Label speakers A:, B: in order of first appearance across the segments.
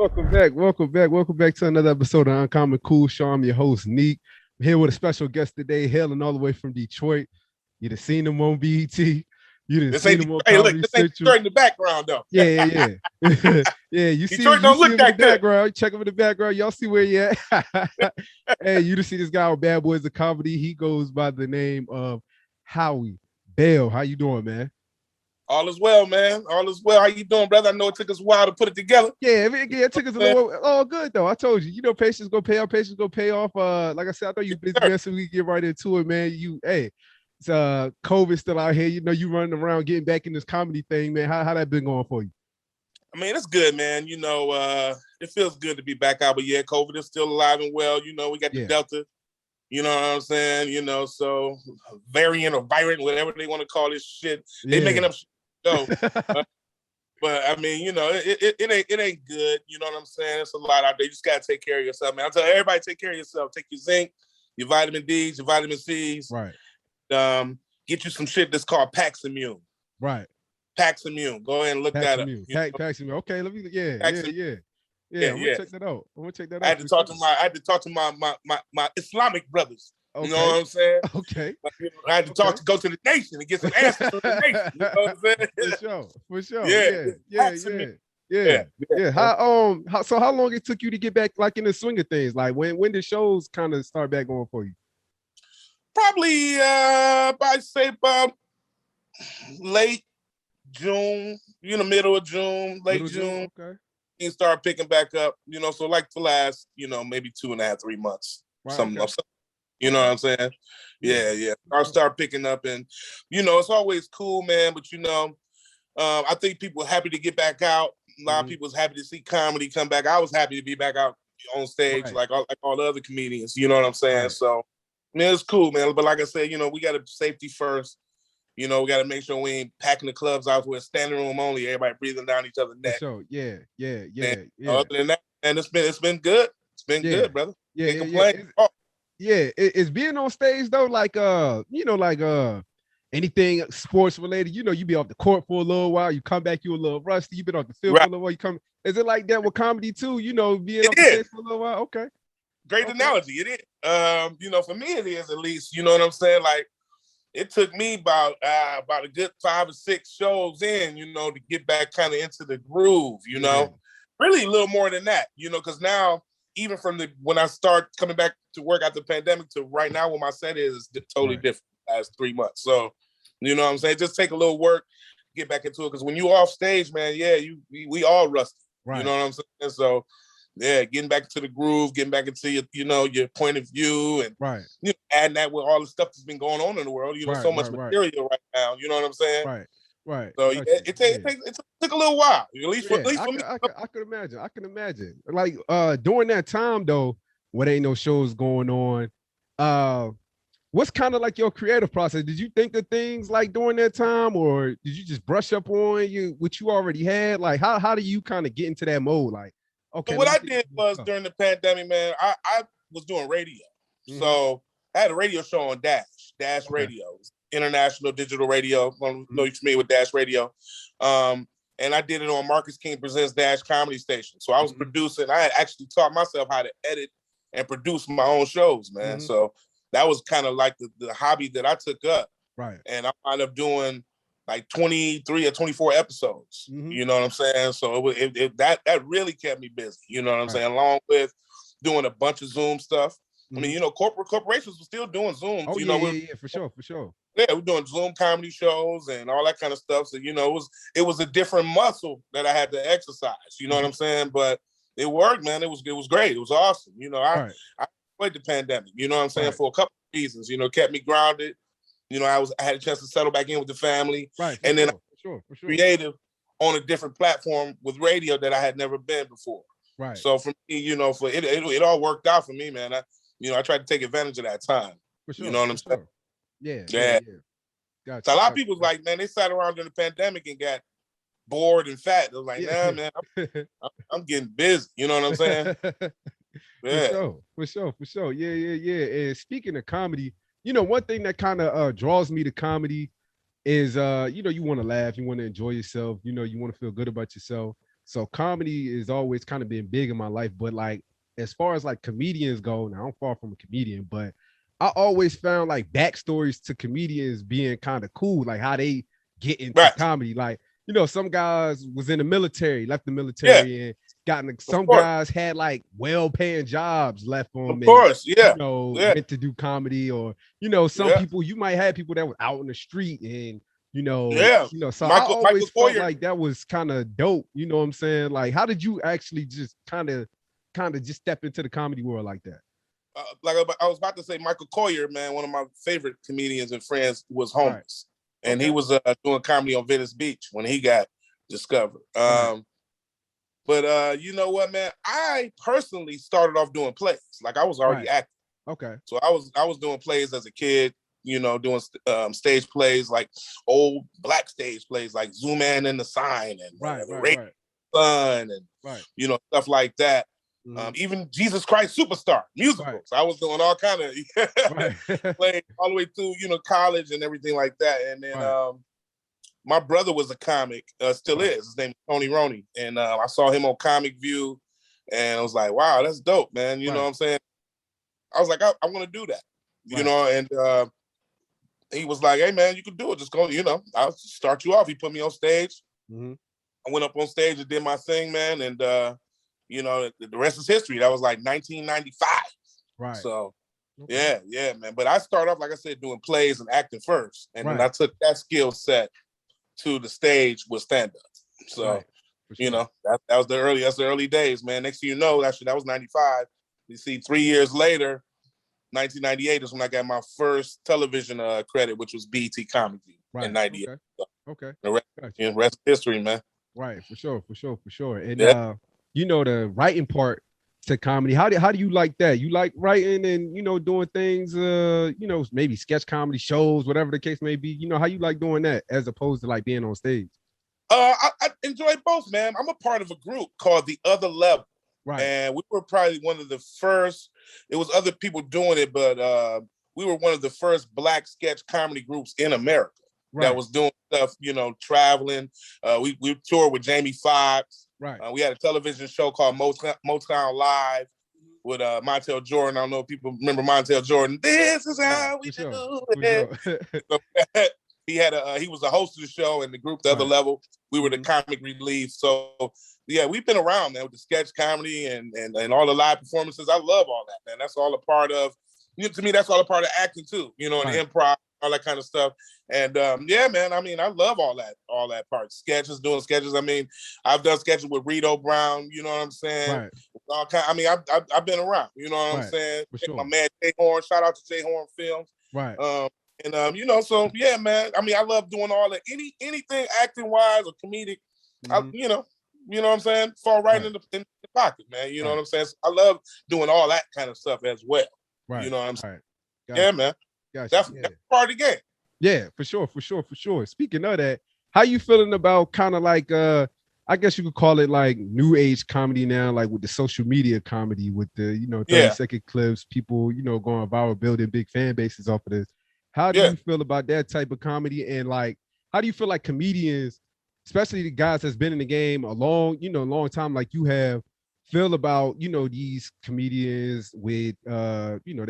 A: Welcome back to another episode of Uncommon Cool Show. I'm your host, Neek. I'm here with a special guest today, hailing all the way from Detroit. You done seen him on BET. You done
B: This
A: seen
B: ain't
A: him on
B: hey, look,
A: Comedy
B: this ain't
A: Central.
B: Detroit in the background though.
A: Yeah. You see,
B: Detroit don't look
A: him in the
B: that good.
A: background. Check him in the background. Y'all see where he at. Hey, you done see this guy on Bad Boys of Comedy. He goes by the name of Howie Bell. How you doing, man?
B: All is well, man. All is well. How you doing, brother? I know it took us a while to put it together.
A: Yeah, it took us a little. Oh, good though. I told you, patience go pay off. Patience go pay off. Like I said, I know you busy, man. So we get right into it, man. It's COVID still out here. You running around getting back in this comedy thing, man. How that been going for you?
B: I mean, it's good, man. It feels good to be back out, but yeah, COVID is still alive and well. We got the Delta. You know what I'm saying? So variant or virant, whatever they want to call this shit. They making up shit. So, but I mean, it ain't good. You know what I'm saying? It's a lot out there. You just gotta take care of yourself, man. I tell everybody, take care of yourself. Take your zinc, your vitamin D's, your vitamin C's.
A: Right.
B: Get you some shit that's called Pax Immune.
A: Right.
B: Pax Immune. Go ahead and look that up.
A: Pax Immune. Okay, let me. Yeah. I'm gonna check that out. I
B: had to talk to my Islamic brothers. Okay. You know what I'm saying?
A: Okay.
B: But, I had to go to the nation and get some answers from the nation. You know what I'm saying?
A: For sure. Yeah. How long it took you to get back like in the swing of things? Like when did shows kind of start back going for you?
B: Probably I'd say about late June, middle of June, late June.
A: Okay.
B: Things start picking back up, so like the last, maybe 2.5, 3 months.
A: Right,
B: something.
A: Okay.
B: You know what I'm saying? Yeah. I'll start picking up and, it's always cool, man. But, I think people are happy to get back out. A lot of people was happy to see comedy come back. I was happy to be back out on stage like all the other comedians. You know what I'm saying? Right. So, it's cool, man. But like I said, we got to safety first. We got to make sure we ain't packing the clubs out where it's standing room only. Everybody breathing down each other's neck.
A: So, yeah.
B: Other than that, and it's been good. It's been good, brother.
A: It's being on stage though, like anything sports related. You be off the court for a little while. You come back, you a little rusty. You been off the field for a little while. You come. Is it like that with comedy too? Being off the stage for a little while. Okay.
B: Great analogy. It is. For me, it is at least. You know what I'm saying? Like, it took me about a good 5 or 6 shows in, to get back kind of into the groove. Really a little more than that. Because now, even from when I start coming back to work after the pandemic to right now, when my set is totally different last 3 months. So, you know what I'm saying? Just take a little work, get back into it. Because when you off stage, man, we all rusty. Right. You know what I'm saying? So, getting back into the groove, getting back into your point of view, and adding that with all the stuff that's been going on in the world. So much material right now. You know what I'm saying?
A: Right.
B: So it took a little while. At least for me.
A: I could imagine. Like during that time though, when ain't no shows going on, what's kind of like your creative process? Did you think of things like during that time, or did you just brush up on what you already had? Like how do you kind of get into that mode? Like, okay.
B: So what I did was during the pandemic, man, I was doing radio. Mm-hmm. So I had a radio show on Dash Radio, international digital radio. I don't know you're familiar with Dash Radio. And I did it on Marcus King Presents Dash Comedy Station. So I was producing. I had actually taught myself how to edit and produce my own shows, man. So that was kind of like the hobby that I took up.
A: Right.
B: And I wound up doing like 23 or 24 episodes. You know what I'm saying? So that really kept me busy. You know what I'm saying? Along with doing a bunch of Zoom stuff. I mean, corporations were still doing Zoom.
A: For sure.
B: Yeah, we're doing Zoom comedy shows and all that kind of stuff. So, it was a different muscle that I had to exercise. You know what I'm saying? But it worked, man. It was great. It was awesome. I enjoyed the pandemic. You know what I'm saying? For a couple of reasons. Kept me grounded. I had a chance to settle back in with the family.
A: Right.
B: And then
A: for sure.
B: Creative on a different platform with radio that I had never been before.
A: Right.
B: So for me, for it all worked out for me, man. I tried to take advantage of that time.
A: For sure.
B: You know what I'm saying?
A: Yeah.
B: Gotcha. So a lot of people like, man, they sat around during the pandemic and got bored and fat. They're like, nah, man, I'm getting busy. You know what I'm saying?
A: For sure. Yeah. And speaking of comedy, one thing that kind of draws me to comedy is, you want to laugh, you want to enjoy yourself, you want to feel good about yourself. So comedy is always kind of been big in my life. But like as far as like comedians go, now I'm far from a comedian, but I always found like backstories to comedians being kind of cool, like how they get into
B: Right.
A: comedy. Like, you know, some guys was in the military, left the
B: Yeah.
A: military, and
B: Of
A: some
B: course.
A: guys had like well-paying jobs left for
B: Of
A: them, and
B: course.
A: you
B: Yeah.
A: know
B: Yeah.
A: went to do comedy, or you know, some
B: Yeah.
A: people you might have people that were out in the street, and
B: Yeah.
A: so I
B: Michael
A: always felt
B: Coyer.
A: like that was kind of dope. You know what I'm saying? Like, how did you actually just kind of just step into the comedy world like that?
B: Like I was about to say, Michael Coyer, man, one of my favorite comedians and friends, was
A: Right.
B: homeless, and
A: Okay.
B: he was doing comedy on Venice Beach when he got discovered.
A: Right.
B: But you know what, man? I personally started off doing plays. Like I was already
A: Right.
B: acting,
A: Okay.
B: so I was doing plays as a kid. You know, doing stage plays, like old black stage plays, like Zooman and the Sign and
A: Right.
B: the
A: Right.
B: Rape
A: Right.
B: Son, and
A: Right.
B: you know, stuff like that.
A: Mhm.
B: Even Jesus Christ Superstar musicals.
A: Right.
B: I was doing all kind of
A: Right.
B: playing all the way through, you know, college and everything like that. And then
A: Right.
B: my brother was a comic, still
A: Right.
B: is. His name is Tony Roney, and I saw him on Comicview, and I was like, wow, that's dope, man. You know
A: Right.
B: what I'm saying? I was like, I want to do that, you
A: Right.
B: know. And he was like, hey, man, you can do it. Just go, you know, I'll start you off. He put me on stage.
A: Mhm.
B: I went up on stage and did my thing, man, and you know, the rest is history. That was like 1995.
A: Right.
B: So
A: Okay.
B: yeah, man. But I started off, like I said, doing plays and acting first, and then
A: Right.
B: I took that skill set to the stage with stand up. So
A: Right. For
B: you
A: sure.
B: know, that's the early days, man. Next thing you know, actually that was 95. You see, 3 years later, 1998 is when I got my first television credit, which was BT Comicview in
A: Right.
B: 98.
A: Okay.
B: So
A: Okay.
B: the rest,
A: Gotcha.
B: you know, rest is history, man.
A: Right. For sure. For sure. For sure. And
B: Yeah.
A: you know, the writing part to comedy. How do you like that? You like writing and you know doing things, you know, maybe sketch comedy shows, whatever the case may be. You know, how you like doing that as opposed to like being on stage?
B: I enjoy both, man. I'm a part of a group called The Other Level.
A: Right.
B: And we were probably one of the first. It was other people doing it, but we were one of the first Black sketch comedy groups in America that was doing stuff, you know, traveling. We toured with Jamie Foxx.
A: Right.
B: We had a television show called Motown Live with Montel Jordan. I don't know if people remember Montel Jordan. This is how we do it.
A: Sure.
B: He was the host of the show, and the group, The Other Level, we were the comic relief. So yeah, we've been around, man, with the sketch comedy and all the live performances. I love all that, man. That's all a part of, you know, to me, that's all a part of acting too, you know, and the improv, all that kind of stuff. And yeah, man, I mean, I love all that part. Doing sketches. I mean, I've done sketches with Rito Brown, you know what I'm saying?
A: Right.
B: I mean, I've been around, you know what I'm saying?
A: For sure.
B: My man Jay Horn, shout out to Jay Horn Films.
A: Right.
B: And you know, so yeah, man. I mean, I love doing all that. Anything acting wise or comedic, you know what I'm saying? Fall right in the pocket, man. You know what I'm saying? So I love doing all that kind of stuff as well.
A: Right.
B: You know what I'm saying?
A: Gotcha.
B: Yeah, man.
A: Gotcha.
B: That's part of the game.
A: Yeah, for sure. Speaking of that, how you feeling about kind of like I guess you could call it like new age comedy now, like with the social media comedy, with the, you know, 30-second clips, people, you know, going viral, building big fan bases off of this. How do you feel about that type of comedy? And like, how do you feel like comedians, especially the guys that's been in the game a long time, like you have, feel about, you know, these comedians with, you know,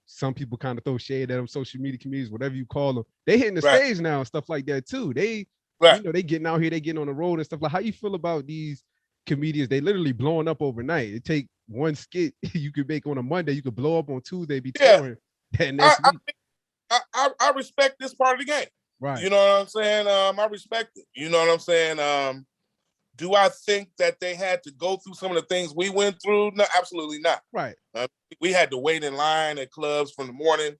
A: some people kind of throw shade at them, social media comedians, whatever you call them. They hitting the stage now and stuff like that too. They, you know, they getting out here, they getting on the road and stuff. Like, how you feel about these comedians? They literally blowing up overnight. It take one skit you could make on a Monday, you could blow up on Tuesday, be touring that next week.
B: I respect this part of the game.
A: Right.
B: You know what I'm saying? I respect it. You know what I'm saying? Do I think that they had to go through some of the things we went through? No, absolutely not.
A: Right.
B: We had to wait in line at clubs from the morning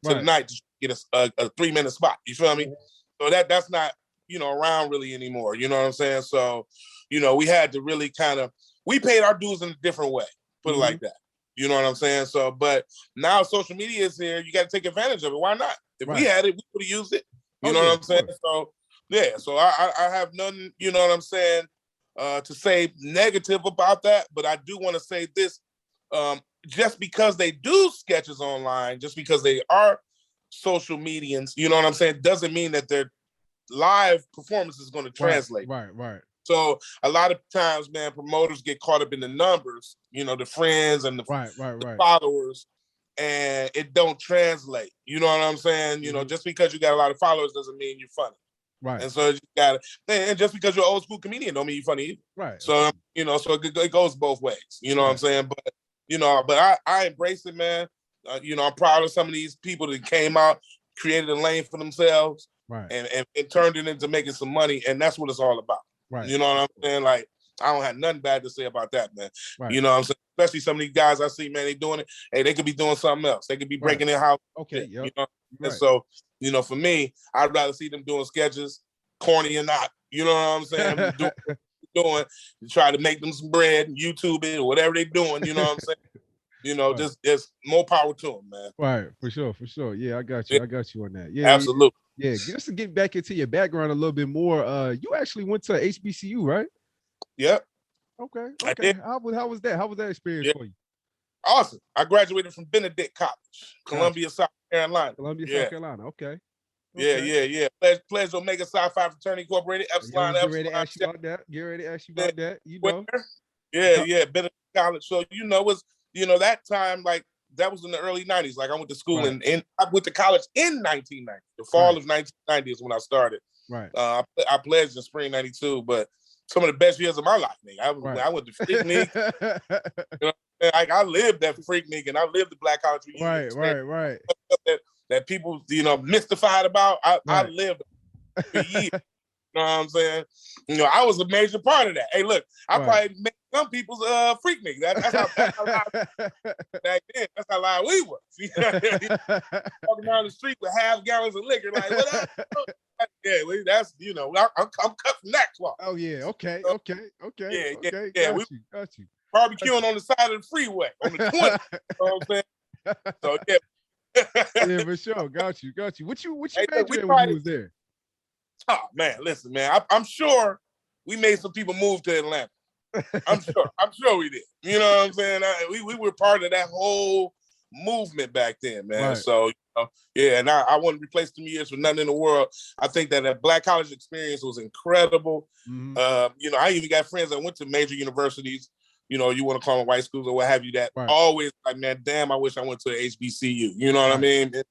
B: to the night to get a 3-minute spot. You feel me? So that's not, you know, around really anymore. You know what I'm saying? So, you know, we had to really we paid our dues in a different way, put it like that. You know what I'm saying? So, but now social media is here. You got to take advantage of it. Why not? If we had it, we would have used it. You know what I'm saying? So, yeah. So I have nothing, you know what I'm saying, to say negative about that. But I do want to say this, just because they do sketches online, just because they are social medians, you know what I'm saying, doesn't mean that their live performance is going to translate.
A: Right.
B: So a lot of times, man, promoters get caught up in the numbers, you know, the friends and the followers, and it don't translate. You know what I'm saying? You know, just because you got a lot of followers doesn't mean you're funny.
A: Right.
B: And so you got to, and just because you're an old school comedian don't mean you're funny either.
A: Right.
B: So, you know, so it goes both ways. You know what I'm saying? But, you know, but I embrace it, man. You know, I'm proud of some of these people that came out, created a lane for themselves, and turned it into making some money. And that's what it's all about. Right. You know what I'm saying? Like, I don't have nothing bad to say about that, man. Right. You know what I'm saying? Especially some of these guys I see, man, they doing it. Hey, they could be doing something else. They could be breaking their house. Okay. Yep. You know? And so, you know, for me, I'd rather see them doing sketches, corny or not. You know what I'm saying? doing to try to make them some bread and YouTube it or whatever they're doing. You know what I'm saying? You know, just more power to them, man.
A: Right, for sure. Yeah, I got you. I got you on that. Yeah,
B: absolutely.
A: Yeah, just to get back into your background a little bit more. You actually went to HBCU, right?
B: Yep.
A: Okay. How was that? How was that experience for you?
B: Awesome. I graduated from Benedict College, Columbia, South Carolina.
A: South Carolina. Okay.
B: Yeah. Pledge Omega Psi Phi Fraternity Incorporated. Epsilon.
A: Get ready to ask you about that. You know.
B: Yeah. Benedict College. So you know, that time, like, that was in the early 90s. Like, I went to school and I went to college in 1990. The fall of 1990 is when I started. Right. I pledged in spring 92, but some of the best years of my life, nigga. I went to Freaknik. You know, like, I lived that Freaknik and I lived the Black College Reunion.
A: Right.
B: That people, you know, mystified about. I lived for years. You know what I'm saying? You know, I was a major part of that. Hey, look, I probably made some people's Freaknik. That's how back then. That's how loud we were. Walking down the street with half gallons of liquor, like, what up? Yeah, that's, you know, I'm cut from that cloth.
A: Oh yeah, okay.
B: Yeah.
A: Got you.
B: Barbecuing on the side of the freeway on the 20. You know what I'm saying? So yeah.
A: Yeah, for sure. Got you. What you majored in when you was there?
B: Oh man, listen, man. I'm sure we made some people move to Atlanta. I'm sure we did. You know what I'm saying? We were part of that whole movement back then, man. Right. So, you know, yeah, and I wouldn't replace them years for nothing in the world. I think that Black college experience was incredible. Mm-hmm. You know, I even got friends that went to major universities. You know, you want to call them white schools or what have you, that always like, man, damn, I wish I went to HBCU. You know what I mean? And,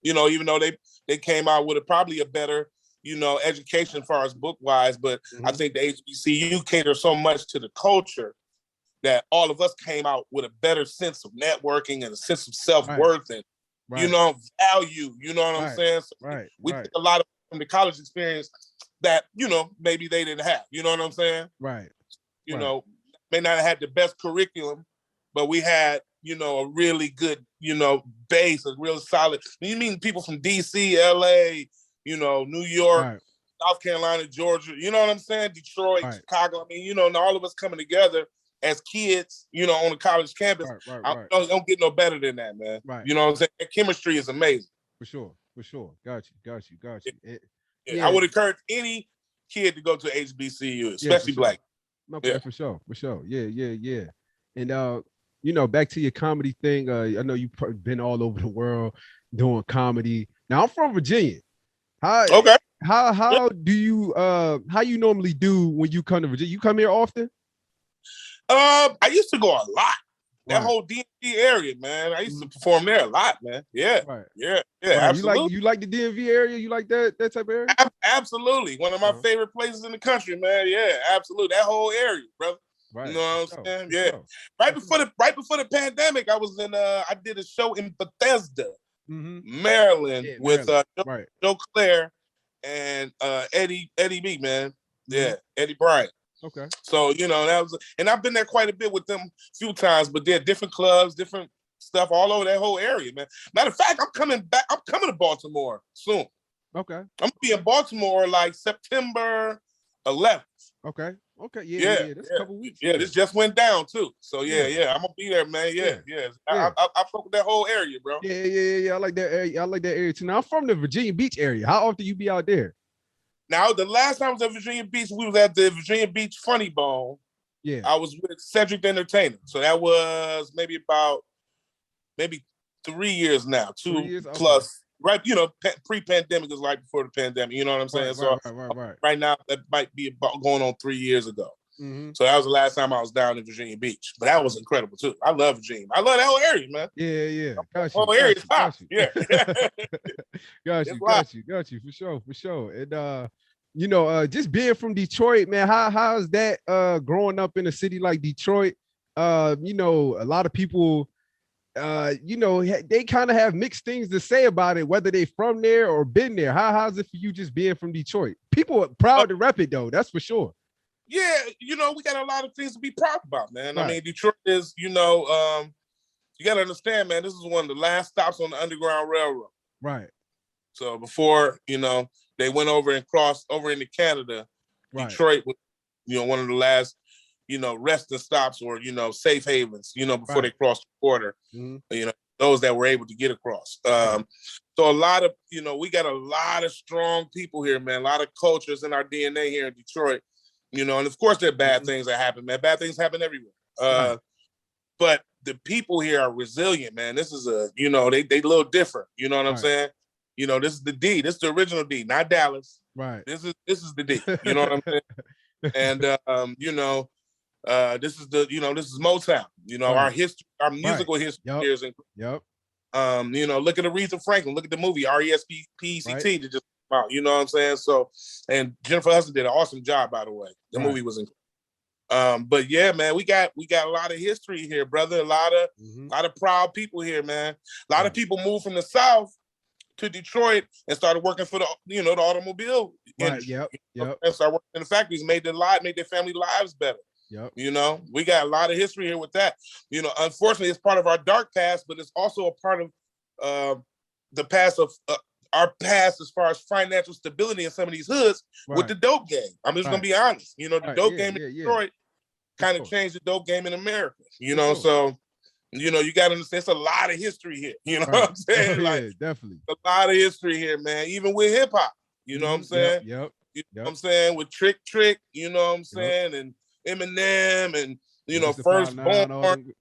B: you know, even though they came out with probably a better, you know, education as far as book wise, but I think the HBCU caters so much to the culture that all of us came out with a better sense of networking and a sense of self-worth and, you know, value. You know what I'm saying? So we took a lot of from the college experience that, you know, maybe they didn't have. You know what I'm saying? Right. You know, may not have had the best curriculum, but we had, you know, a really good, you know, base, a real solid. You mean people from DC, LA, you know, New York, South Carolina, Georgia, you know what I'm saying? Detroit, Chicago. I mean, you know, and all of us coming together as kids, you know, on the college campus. Don't get no better than that, man. Right. You know what I'm saying? That chemistry is amazing. For sure. Got you. I would encourage any kid to go to HBCU, especially Black.
A: Okay, for sure. Yeah. And you know, back to your comedy thing. I know you've been all over the world doing comedy. Now I'm from Virginia. How do you how you normally do when you come to Virginia? You come here often?
B: I used to go a lot. That whole DMV area, man. I used to perform there a lot, man. Yeah. Absolutely.
A: You like the DMV area? You like that type of area?
B: Absolutely. One of my favorite places in the country, man. Yeah, absolutely. That whole area, brother. Right. You know what I'm saying? Yeah. Right before the pandemic, I was in I did a show in Bethesda, Maryland, with Joe Claire and Eddie B, man. Yeah, Eddie Bryant. Okay. So, you know, that was, and I've been there quite a bit with them a few times, but they're different clubs, different stuff all over that whole area, man. Matter of fact, I'm coming to Baltimore soon. Okay. I'm gonna be in Baltimore like September 11th.
A: Okay. Yeah. That's a couple weeks.
B: Yeah, this just went down too. So yeah. I'm gonna be there, man. Yeah. I fuck with that whole area, bro.
A: Yeah. I like that area too. Now I'm from the Virginia Beach area. How often you be out there?
B: Now, the last time I was at Virginia Beach, we was at the Virginia Beach Funny Bone. Yeah. I was with Cedric the Entertainer. So that was maybe 3 years now. 2 years plus. right, pre-pandemic is like before the pandemic. You know what I'm saying? Right now, that might be about going on 3 years ago. Mm-hmm. So that was the last time I was down in Virginia Beach. But that was incredible too. I love Virginia. I love that whole area, man.
A: Yeah. Got you.
B: Whole area is hot. Yeah.
A: Got you. For sure. And just being from Detroit, man, how is that growing up in a city like Detroit? A lot of people they kind of have mixed things to say about it, whether they from there or been there. How's it for you just being from Detroit? People are proud to rep it though, that's for sure.
B: Yeah, we got a lot of things to be proud about, man. Right. I mean, Detroit is, you got to understand, man, this is one of the last stops on the Underground Railroad.
A: Right.
B: So before, they went over and crossed over into Canada, right. Detroit was, one of the last, resting stops or, safe havens, before they crossed the border, those that were able to get across. So a lot of, we got a lot of strong people here, man, a lot of cultures in our DNA here in Detroit. And of course there are bad things that happen, man. Bad things happen everywhere. But the people here are resilient, man. This is they a little different. You know what I'm saying? This is the D. This is the original D, not Dallas.
A: Right.
B: This is the D. You know what I'm saying? And this is this is Motown. Our history, our musical history here is incredible. Look at Aretha Franklin. Look at the movie R.E.S.P.E.C.T. that just out, you know what I'm saying? So, and Jennifer Hudson did an awesome job, by the way. The movie was incredible. But yeah, man, we got a lot of history here, brother. A lot of proud people here, man. A lot of people moved from the South to Detroit and started working for the the automobile industry.
A: Yep.
B: And started working in the factories, made their family lives better.
A: Yep.
B: We got a lot of history here with that. Unfortunately, it's part of our dark past, but it's also a part of the past of our past as far as financial stability in some of these hoods with the dope game. I'm just gonna be honest. The dope game in Detroit kind of changed the dope game in America. So you got to understand it's a lot of history here. You know what I'm saying?
A: Definitely.
B: A lot of history here, man. Even with hip hop. You know what I'm saying?
A: Yep.
B: You know what I'm saying? With Trick, you know what I'm saying? And Eminem and Firstborn,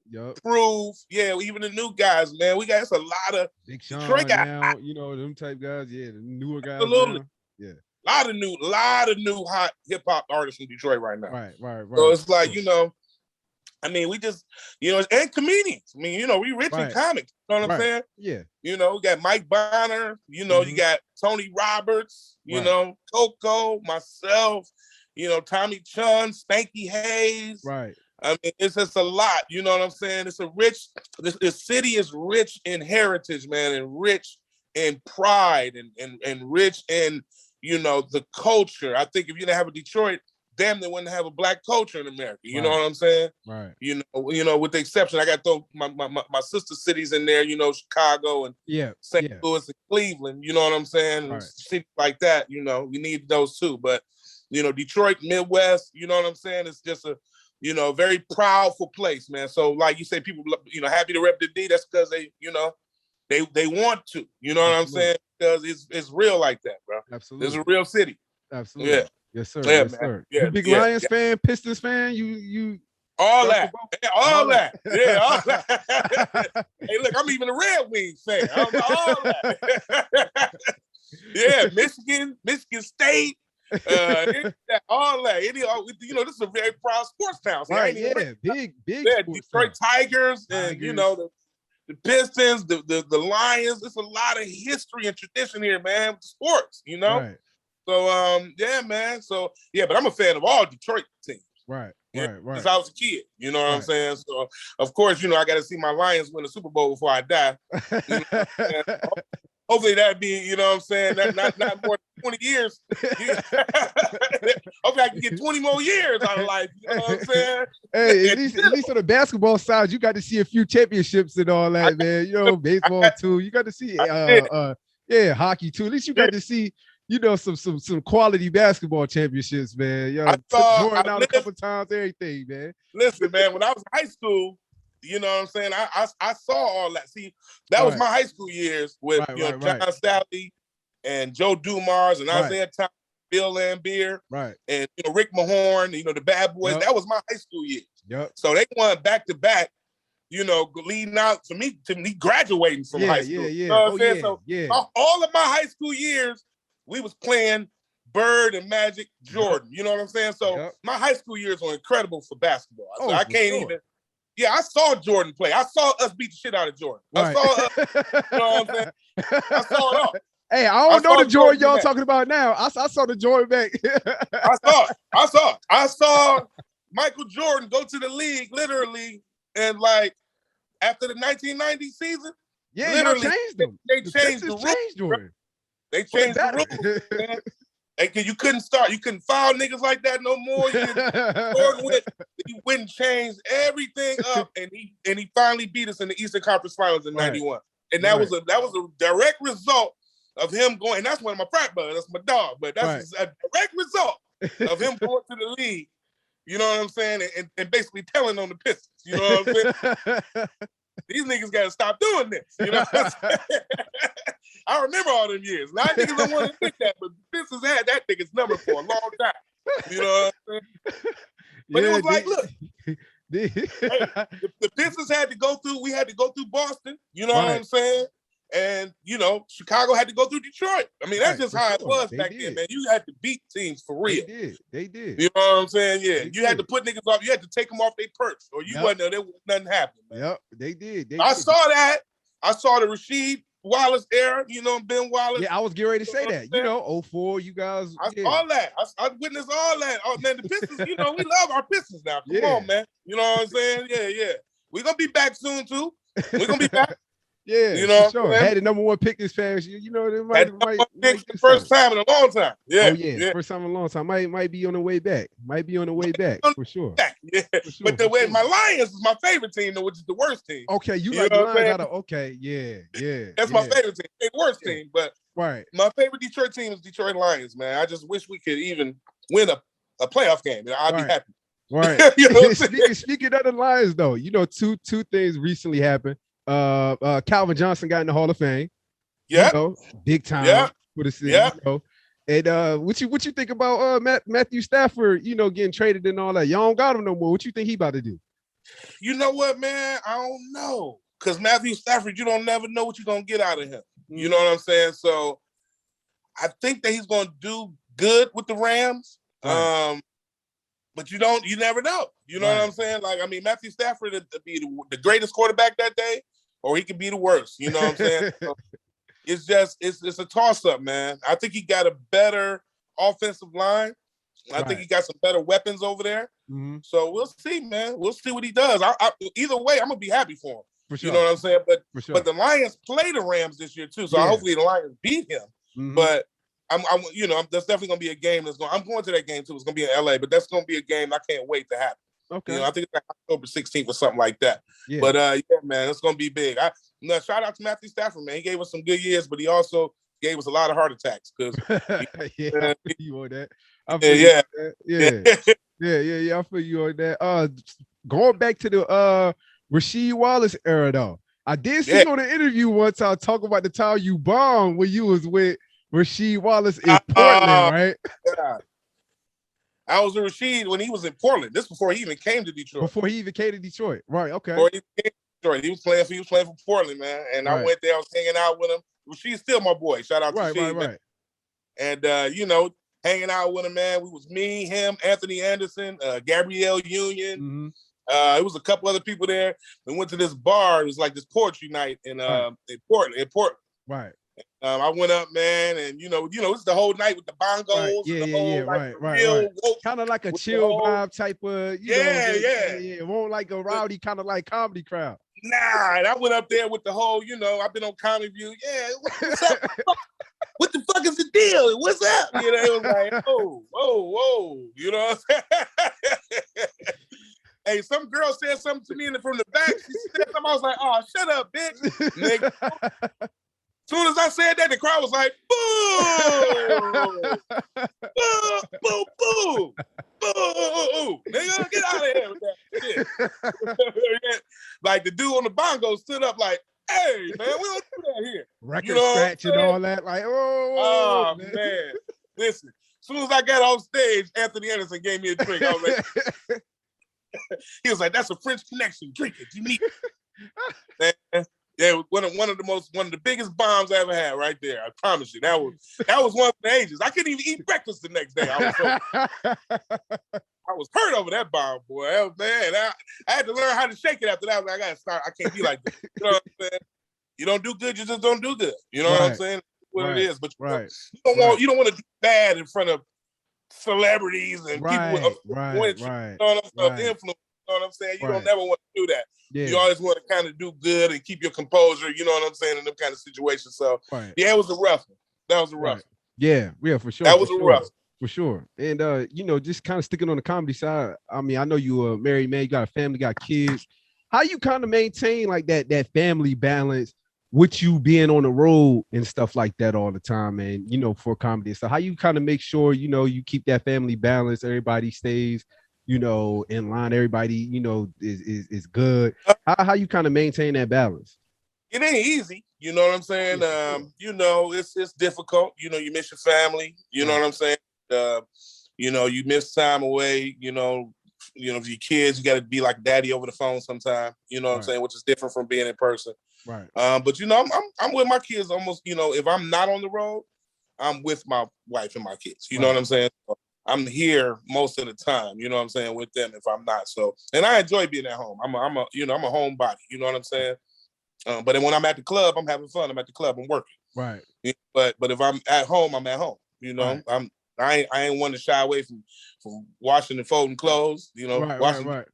B: Proof, even the new guys, man. It's a lot of
A: Big Sean now, them type guys, the newer guys.
B: Absolutely,
A: now.
B: A lot of new hot hip hop artists in Detroit right now.
A: Right.
B: So it's like we just and comedians. I mean, we rich in comics. You know what I'm saying?
A: Yeah.
B: We got Mike Bonner. You got Tony Roberts. Coco, myself. Tommy Chun, Spanky Hayes.
A: Right.
B: I mean, it's just a lot. You know what I'm saying? It's this city is rich in heritage, man, and rich in pride and rich in, the culture. I think if you didn't have a Detroit, damn, they wouldn't have a black culture in America. You know what I'm saying?
A: Right.
B: With the exception, I got to throw my sister cities in there, Chicago and St. Louis and Cleveland. You know what I'm saying? Right. Cities like that, we need those too. But Detroit, Midwest, you know what I'm saying? It's just a, very proudful place, man. So like you say, people, happy to rep the D. That's because they, they want to, you know what I'm saying? Because it's real like that, bro.
A: Absolutely.
B: It's a real city.
A: Absolutely.
B: Yeah.
A: Yes, sir.
B: Yeah,
A: yes,
B: man.
A: sir.
B: Yeah.
A: You big Lions fan, Pistons fan? You
B: all that. All that. Yeah, all that. Hey, look, I'm even a Red Wings fan. I'm all that. Yeah, Michigan State. All that. This is a very proud sports town. So
A: right, big.
B: Yeah, Detroit Tigers and the Pistons, the Lions. There's a lot of history and tradition here, man, with the sports,
A: Right.
B: So yeah, man. So yeah, but I'm a fan of all Detroit teams.
A: Right.
B: Since I was a kid, you know what I'm saying? So of course, I got to see my Lions win the Super Bowl before I die. Hopefully that'd be, you know what I'm saying, not more than 20 years. Hopefully I can get 20 more years out of life, you know what I'm saying?
A: Hey, at least on the basketball side, you got to see a few championships and all that, man. Baseball too. You got to see hockey too. At least you got to see, some quality basketball championships, man. I saw Jordan out a couple times, everything, man.
B: Listen, man, when I was in high school, you know what I'm saying? I saw all that. See, that was my high school years with John Sally and Joe Dumars and Isaiah Thomas, Bill Lambier, and Rick Mahorn, the Bad Boys. That was my high school years.
A: Yep.
B: So they won back to back leading out to me graduating from high school.
A: Yeah.
B: You know what I'm saying?
A: Yeah,
B: So
A: yeah.
B: all of my high school years, we was playing Bird and Magic Jordan. You know what I'm saying? So my high school years were incredible for basketball. So I can't even. Yeah, I saw Jordan play. I saw us beat the shit out of Jordan.
A: Right.
B: I saw, you know what I'm saying? I saw it all.
A: Hey, I don't know the Jordan y'all talking about now. I saw the Jordan back.
B: I saw Michael Jordan go to the league literally, and like after the 1990 season,
A: literally changed them.
B: They changed the rules.
A: Jordan.
B: They changed the rules, man. You couldn't foul niggas like that no more. He went and changed everything up, and he finally beat us in the Eastern Conference Finals in '91. And that was a direct result of him going. And that's one of my frat brothers. That's my dog. But that's a direct result of him going to the league. You know what I'm saying? And basically telling on the Pistons. You know what I'm saying? These niggas got to stop doing this. You know what I'm saying? I remember all them years. A lot of niggas don't want to think that, but the Pistons had that nigga's number for a long time. You know what I'm saying? But it was like, look, the Pistons had to go through, we had to go through Boston. You know what I'm saying? And, Chicago had to go through Detroit. I mean, that's just how it was back then, man. You had to beat teams for real.
A: They did.
B: You know what I'm saying? Yeah. You had to put niggas off. You had to take them off their perch, or you wasn't there. There was nothing happening, man.
A: Yep, they did.
B: I saw that. I saw the Rasheed Wallace era, Ben Wallace.
A: Yeah, I was getting ready to say that. 04, you guys.
B: I saw that. I witnessed all that. Oh, man, the Pistons, we love our Pistons now. Come on, man. You know what I'm saying? Yeah. We're going to be back soon, too. We're going to be back.
A: Yeah,
B: you know,
A: sure. Had the number one pick this past year. They might
B: pick the first time in a long time. Yeah.
A: Oh, yeah. First time in a long time. Might be on the way back. For sure.
B: Yeah. For sure. But my Lions is my favorite team, though, which is the worst team.
A: Okay, you like the Lions okay. Yeah.
B: That's my favorite team. The worst team, but my favorite Detroit team is Detroit Lions, man. I just wish we could even win a playoff game. I'd be happy.
A: Right. Speaking of the Lions, though, two things recently happened. Calvin Johnson got in the Hall of Fame.
B: Yeah,
A: big time for the city. And what you think about Matthew Stafford? Getting traded and all that. Y'all don't got him no more. What you think he about to do?
B: You know what, man? I don't know, because Matthew Stafford, you don't never know what you're gonna get out of him. You know what I'm saying? So I think that he's gonna do good with the Rams. Right. But you never know. You know what I'm saying? Like, I mean, Matthew Stafford could be the greatest quarterback that day, or he could be the worst. You know what I'm saying? So it's a toss-up, man. I think he got a better offensive line. I think he got some better weapons over there. Mm-hmm. So we'll see, man. We'll see what he does. Either way, I'm gonna be happy for him. For sure. You know what I'm saying? But the Lions play the Rams this year too, so hopefully the Lions beat him. Mm-hmm. But there's definitely gonna be a game I'm going to that game too. It's gonna be in LA, but that's gonna be a game I can't wait to happen. Okay. I think it's like October 16th or something like that. Yeah. But man, it's gonna be big. Shout out to Matthew Stafford, man. He gave us some good years, but he also gave us a lot of heart attacks. Because
A: I feel you on that. I feel you on that. Going back to the Rasheed Wallace era though. I did see on the interview one time talk about the time you bombed when you was with Rasheed Wallace in Portland, right? Yeah.
B: I was with Rasheed when he was in Portland. This before he even came to Detroit.
A: Right? Okay.
B: Before he came to Detroit, he was playing for Portland, man. And I went there. I was hanging out with him. Rasheed's still my boy. Shout out to Rasheed, man. And hanging out with him, man. We was me, him, Anthony Anderson, Gabrielle Union. Mm-hmm. It was a couple other people there. We went to this bar. It was like this poetry night in Portland.
A: Right.
B: I went up, man, and it's the whole night with the bongos.
A: Right. Kind of like a chill vibe type of, It won't like a rowdy kind of like comedy crowd.
B: Nah, and I went up there with the whole, I've been on Comicview. Yeah, what's up? What the fuck is the deal? What's up? It was like, whoa. You know what I'm saying? Hey, some girl said something to me from the back. She said something. I was like, oh, shut up, bitch. Nigga. As soon as I said that, the crowd was like, boo! Boo, boo, boo! Boo! Nigga, get out of here with that shit. Like, the dude on the bongo stood up like, hey, man, we don't do that here.
A: Record scratch and all that. Like,
B: oh man. Listen, as soon as I got off stage, Anthony Anderson gave me a drink. I was like, he was like, that's a French connection. Drink it. You need it. Man, yeah, one of the biggest bombs I ever had right there. I promise you. That was one of the ages. I couldn't even eat breakfast the next day. I was hurt over that bomb, boy. Man, I had to learn how to shake it after that. I gotta start. I can't be like that. You know what I'm saying? You don't do good, you just don't do good. You know what I'm saying? What it is. But you don't want to do bad in front of celebrities and people with influence. You know what I'm saying? You don't never want to do that. Yeah. You always want to kind of do good and keep your composure, you know what I'm saying, in them kind of situations. So yeah, it was a rough one. That was a rough one.
A: Yeah, for sure.
B: That was a rough one.
A: For sure. And just kind of sticking on the comedy side. I mean, I know you a married man, you got a family, got kids. How you kind of maintain like that family balance with you being on the road and stuff like that all the time, and for comedy? So how you kind of make sure you keep that family balance, everybody stays in line, everybody is good? How you kind of maintain that balance?
B: It ain't easy, you know what I'm saying? It's difficult. You miss your family, you know what I'm saying? You miss time away, for your kids, you got to be like daddy over the phone sometime, you know what I'm saying, which is different from being in person.
A: Right.
B: But I'm with my kids almost, if I'm not on the road, I'm with my wife and my kids, you know what I'm saying? So I'm here most of the time, you know what I'm saying, with them if I'm not. So, and I enjoy being at home. I'm a homebody, you know what I'm saying? But then when I'm at the club, I'm having fun. I'm at the club, I'm working.
A: Right.
B: But if I'm at home, I'm at home. I ain't one to shy away from washing and folding clothes. Right.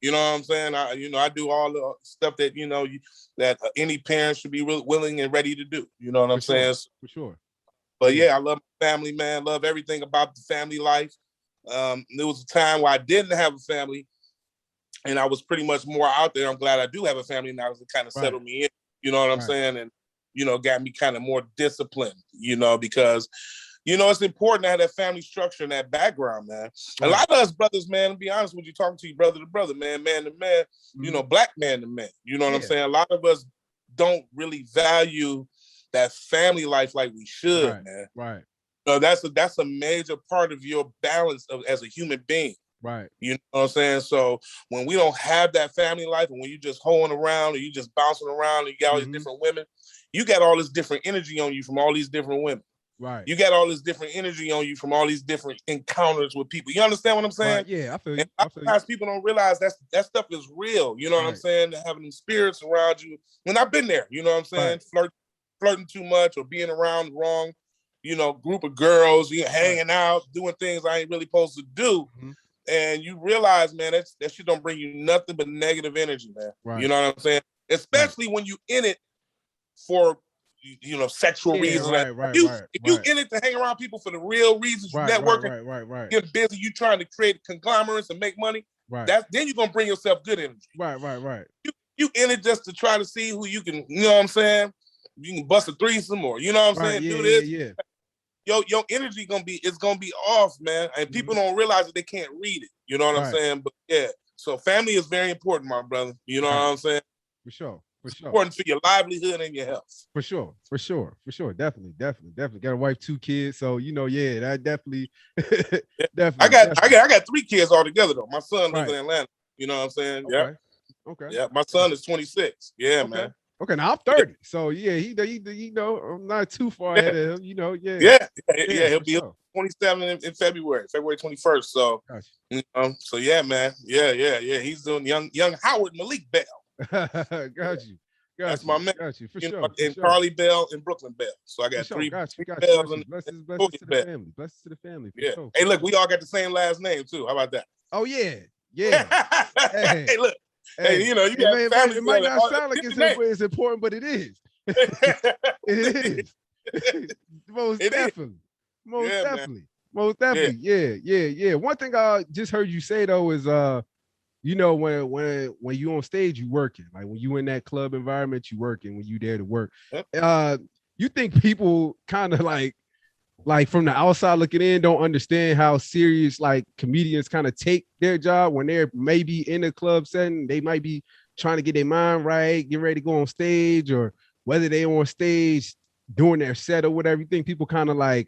B: You know what I'm saying? I do all the stuff that that any parent should be willing and ready to do. You know what I'm saying?
A: For sure.
B: But yeah, I love my family, man. Love everything about the family life. There was a time where I didn't have a family, and I was pretty much more out there. I'm glad I do have a family now to kind of settle me in. You know what I'm saying? And got me kind of more disciplined. Because it's important to have that family structure and that background, man. Right. A lot of us brothers, man, to be honest with you, talking to you brother to brother, man to man, black man to man. You know what I'm saying? A lot of us don't really value that family life like we should, man.
A: Right.
B: So that's a major part of your balance as a human being.
A: Right.
B: You know what I'm saying? So when we don't have that family life, and when you just hoeing around or you just bouncing around and you got all these different women, you got all this different energy on you from all these different women.
A: Right.
B: You got all this different energy on you from all these different encounters with people. You understand what I'm saying?
A: Right. Yeah, I feel you.
B: And sometimes people don't realize that stuff is real. You know what I'm saying? Having them spirits around you. And I've been there. You know what I'm saying? Flirting too much or being around the wrong, group of girls, hanging out, doing things I ain't really supposed to do. Mm-hmm. And you realize, man, that shit don't bring you nothing but negative energy, man. Right. You know what I'm saying? Especially when you in it for sexual reasons. If you in it to hang around people for the real reasons, you networking, get busy, you trying to create conglomerates and make money. Right. Then you're gonna bring yourself good energy.
A: Right.
B: You in it just to try to see who you can, you know what I'm saying? You can bust a threesome or you know what I'm saying? Do this.
A: Yeah.
B: Your energy gonna be off, man. And people don't realize that they can't read it. You know what I'm saying? But yeah. So family is very important, my brother. You know what I'm saying?
A: For sure.
B: It's important for your livelihood and your health.
A: For sure. Definitely. Got a wife, 2 kids. So that definitely.
B: I got 3 kids altogether though. My son lives in Atlanta. You know what I'm saying?
A: Okay.
B: Yeah. My son is 26. Yeah, man.
A: Okay, now I'm 30. So yeah, he I'm not too far ahead of him.
B: Yeah. He'll be 27 in February 21st. So so yeah, man. Yeah. He's doing young Howard Malik Bell.
A: Got you.
B: That's my man.
A: Got you for sure.
B: And Charlie Bell and Brooklyn Bell. So I got 3
A: Got you.
B: Bells and
A: blessings to the family. Blessings to the family.
B: Yeah.
A: Sure.
B: Hey, look, we all got the same last name too. How about that?
A: Oh yeah.
B: Hey, look. Hey, you got family.
A: It might not sound like it's important, but it is. It is. Most definitely. Yeah. One thing I just heard you say though is when you on stage, you working. Like when you in that club environment, you working. When you there to work, you think people kind of like from the outside looking in don't understand how serious like comedians kind of take their job when they're maybe in a club setting. They might be trying to get their mind right, get ready to go on stage, or whether they on stage doing their set or whatever. You think people kind of like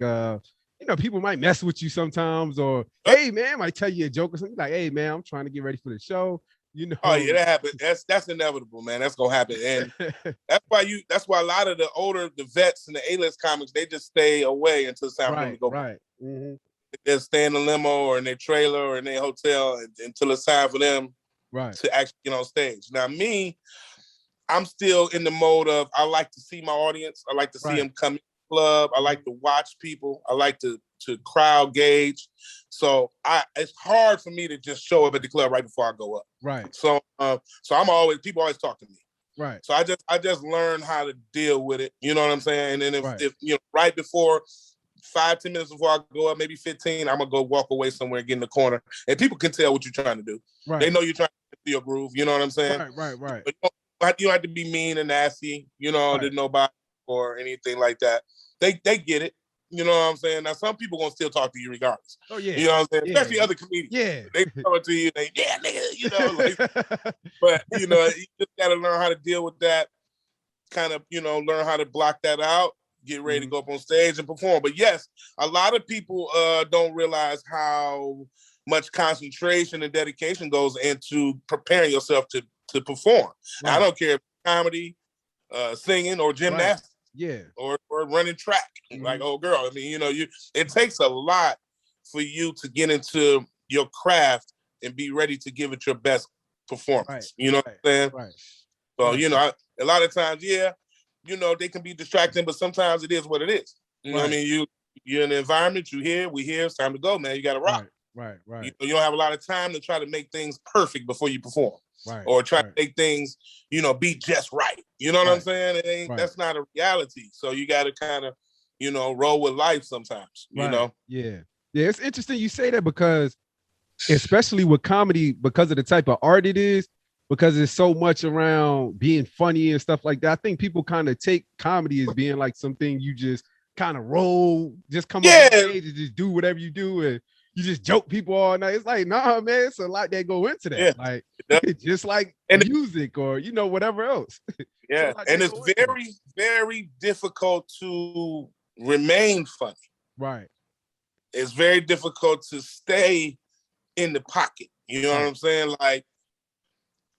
A: people might mess with you sometimes, or hey man, might tell you a joke or something like, hey man, I'm trying to get ready for the show. You know.
B: Oh yeah, that happened. That's inevitable, man. That's gonna happen, and that's why a lot of the vets and the A-list comics, they just stay away until it's time for them to go.
A: Right. Mm-hmm.
B: They stay in the limo or in their trailer or in their hotel until it's time for them to actually get on stage. Now, me, I'm still in the mode of I like to see my audience. I like to see them come in the club. I like to watch people. I like to crowd gauge. So it's hard for me to just show up at the club right before I go up.
A: Right.
B: So people always talk to me.
A: Right.
B: So I just learned how to deal with it. You know what I'm saying? And then if you know, right before 5-10 minutes before I go up, maybe 15, I'm gonna go walk away somewhere, get in the corner, and people can tell what you're trying to do. Right. They know you're trying to do your groove. You know what I'm saying?
A: Right.
B: But you don't have to be mean and nasty, you know, to nobody or anything like that. They get it. You know what I'm saying? Now, some people gonna still talk to you regardless.
A: Oh yeah.
B: You know what I'm saying? Especially other comedians.
A: Yeah.
B: They come to you, nigga, you know. Like, but you know, you just gotta learn how to deal with that. Kind of, you know, learn how to block that out. Get ready to go up on stage and perform. But yes, a lot of people don't realize how much concentration and dedication goes into preparing yourself to perform. Right. I don't care if it's comedy, singing, or gymnastics.
A: Yeah.
B: Or running track. Like, oh girl, I mean, you know, it takes a lot for you to get into your craft and be ready to give it your best performance. Right. You know what I'm saying? Right. So, you know, a lot of times, you know, they can be distracting, but sometimes it is what it is. You know what I mean? You're in the environment, we here, it's time to go, man. You got to rock.
A: Right.
B: You don't have a lot of time to try to make things perfect before you perform. Or try to make things, you know, be just right. You know what I'm saying? That's not a reality. So you got to kind of, you know, roll with life sometimes, you know?
A: Yeah. Yeah, it's interesting you say that because especially with comedy, because of the type of art it is, because it's so much around being funny and stuff like that. I think people kind of take comedy as being like something you just kind of roll, just come up on stage and just do whatever you do and you just joke people all night. It's like, nah, man, it's a lot that go into that. Yeah. Like just like music or, you know, whatever else.
B: Yeah. And it's very, very difficult to remain funny.
A: Right.
B: It's very difficult to stay in the pocket. You know what I'm saying? Like,